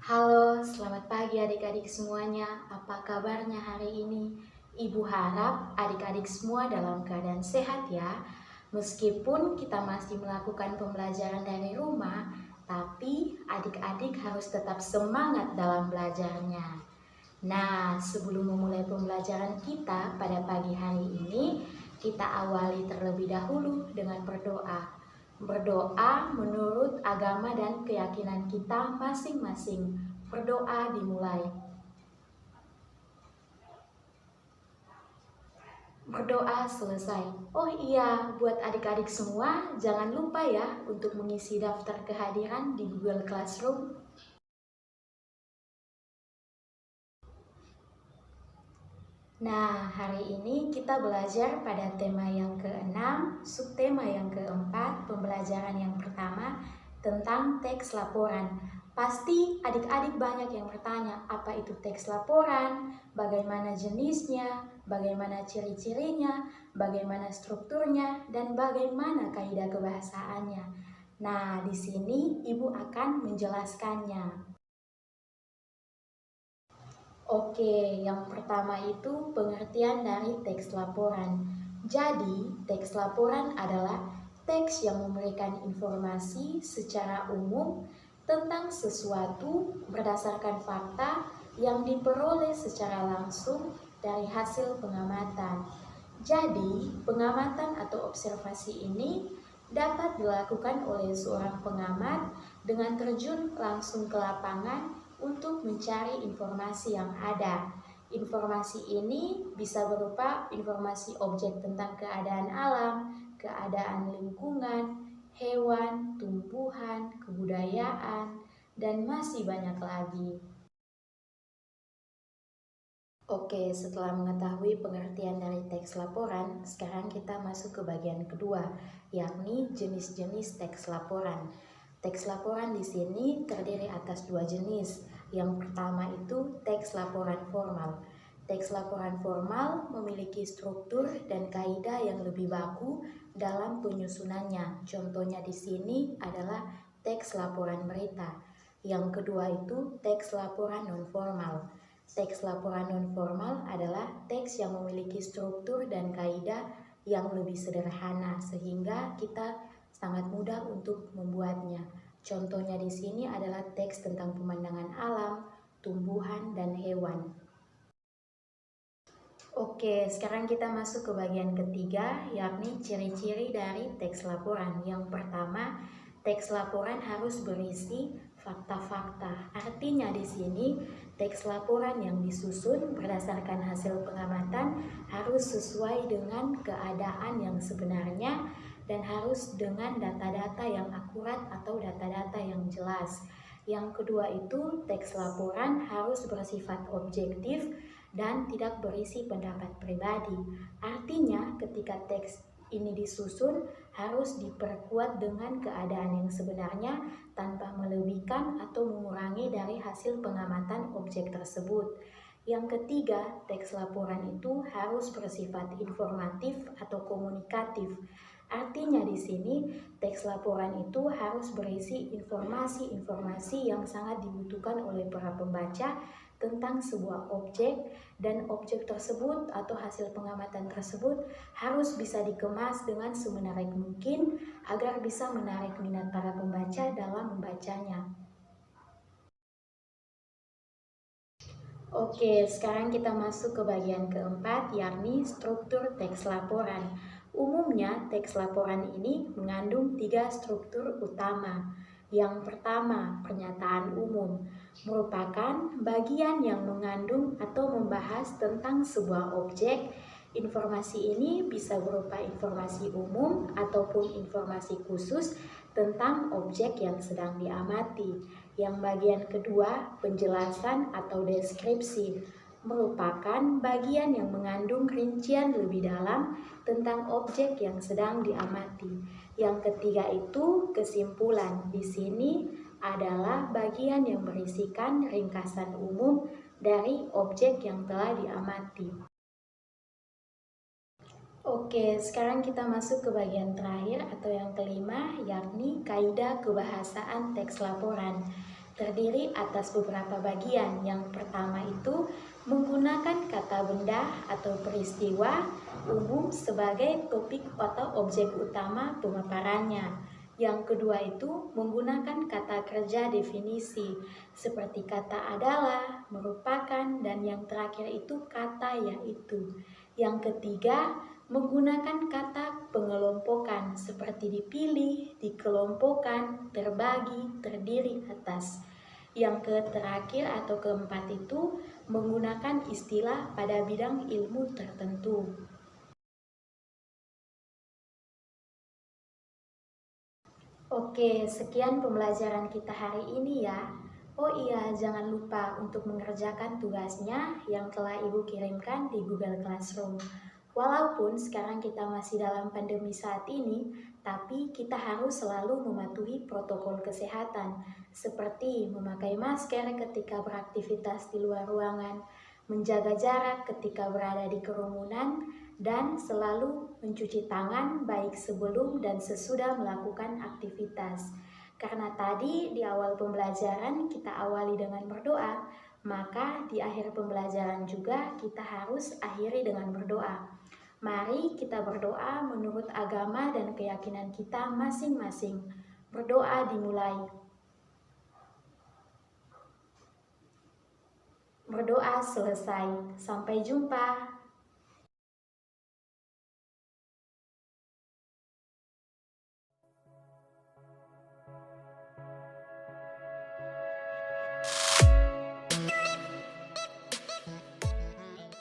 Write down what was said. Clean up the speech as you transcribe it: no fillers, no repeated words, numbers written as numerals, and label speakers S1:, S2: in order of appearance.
S1: Halo, selamat pagi adik-adik semuanya. Apa kabarnya hari ini? Ibu harap adik-adik semua dalam keadaan sehat ya. Meskipun kita masih melakukan pembelajaran dari rumah, tapi adik-adik harus tetap semangat dalam belajarnya. Nah, sebelum memulai pembelajaran kita pada pagi hari ini, kita awali terlebih dahulu dengan berdoa. Berdoa menurut agama dan keyakinan kita masing-masing. Berdoa dimulai. Berdoa selesai. Oh iya, buat adik-adik semua, jangan lupa ya untuk mengisi daftar kehadiran di Google Classroom. Nah, hari ini kita belajar pada tema yang ke-6, subtema yang ke-4, pembelajaran yang pertama tentang teks laporan. Pasti adik-adik banyak yang bertanya, apa itu teks laporan, bagaimana jenisnya, bagaimana ciri-cirinya, bagaimana strukturnya, dan bagaimana kaidah kebahasaannya. Nah, di sini Ibu akan menjelaskannya. Oke, yang pertama itu pengertian dari teks laporan. Jadi, teks laporan adalah teks yang memberikan informasi secara umum tentang sesuatu berdasarkan fakta yang diperoleh secara langsung dari hasil pengamatan. Jadi, pengamatan atau observasi ini dapat dilakukan oleh seorang pengamat dengan terjun langsung ke lapangan untuk mencari informasi yang ada. Informasi ini bisa berupa informasi objek tentang keadaan alam, keadaan lingkungan, hewan, tumbuhan, kebudayaan, dan masih banyak lagi. Oke, setelah mengetahui pengertian dari teks laporan, sekarang kita masuk ke bagian kedua, yakni jenis-jenis teks laporan. Teks laporan di sini terdiri atas dua jenis. Yang pertama itu teks laporan formal. Teks laporan formal memiliki struktur dan kaidah yang lebih baku dalam penyusunannya. Contohnya di sini adalah teks laporan berita. Yang kedua itu teks laporan non formal. Teks laporan non-formal adalah teks yang memiliki struktur dan kaidah yang lebih sederhana sehingga kita sangat mudah untuk membuatnya. Contohnya di sini adalah teks tentang pemandangan alam, tumbuhan, dan hewan. Oke, sekarang kita masuk ke bagian ketiga, yakni ciri-ciri dari teks laporan. Yang pertama, teks laporan harus berisi fakta-fakta. Artinya di sini teks laporan yang disusun berdasarkan hasil pengamatan harus sesuai dengan keadaan yang sebenarnya dan harus dengan data-data yang akurat atau data-data yang jelas. Yang kedua itu teks laporan harus bersifat objektif dan tidak berisi pendapat pribadi. Artinya ketika teks ini disusun harus diperkuat dengan keadaan yang sebenarnya tanpa melebihkan atau mengurangi dari hasil pengamatan objek tersebut. Yang ketiga, teks laporan itu harus bersifat informatif atau komunikatif. Artinya di sini teks laporan itu harus berisi informasi-informasi yang sangat dibutuhkan oleh para pembaca tentang sebuah objek, dan objek tersebut atau hasil pengamatan tersebut harus bisa dikemas dengan semenarik mungkin agar bisa menarik minat para pembaca dalam membacanya. Oke, sekarang kita masuk ke bagian keempat, yakni struktur teks laporan. Umumnya, teks laporan ini mengandung 3 struktur utama. Yang pertama, pernyataan umum, merupakan bagian yang mengandung atau membahas tentang sebuah objek. Informasi ini bisa berupa informasi umum ataupun informasi khusus tentang objek yang sedang diamati. Yang bagian kedua, penjelasan atau deskripsi, merupakan bagian yang mengandung rincian lebih dalam tentang objek yang sedang diamati. Yang ketiga itu kesimpulan. Di sini adalah bagian yang berisikan ringkasan umum dari objek yang telah diamati. Oke, sekarang kita masuk ke bagian terakhir atau yang kelima, yakni kaidah kebahasaan teks laporan. terdiri atas beberapa bagian. Yang pertama itu menggunakan kata benda atau peristiwa umum sebagai topik atau objek utama pemaparannya. Yang kedua itu menggunakan kata kerja definisi seperti kata adalah, merupakan, dan yang terakhir itu kata yaitu. Yang ketiga menggunakan kata pengelompokan seperti dipilih, dikelompokkan, terbagi, terdiri atas. Yang terakhir atau keempat itu menggunakan istilah pada bidang ilmu tertentu. Oke, sekian pembelajaran kita hari ini ya. Oh iya, jangan lupa untuk mengerjakan tugasnya yang telah Ibu kirimkan di Google Classroom. Walaupun sekarang kita masih dalam pandemi saat ini, tapi kita harus selalu mematuhi protokol kesehatan, seperti memakai masker ketika beraktivitas di luar ruangan, menjaga jarak ketika berada di kerumunan, dan selalu mencuci tangan baik sebelum dan sesudah melakukan aktivitas. Karena tadi di awal pembelajaran kita awali dengan berdoa, maka di akhir pembelajaran juga kita harus akhiri dengan berdoa. Mari kita berdoa menurut agama dan keyakinan kita masing-masing. Berdoa dimulai. Berdoa selesai. Sampai jumpa.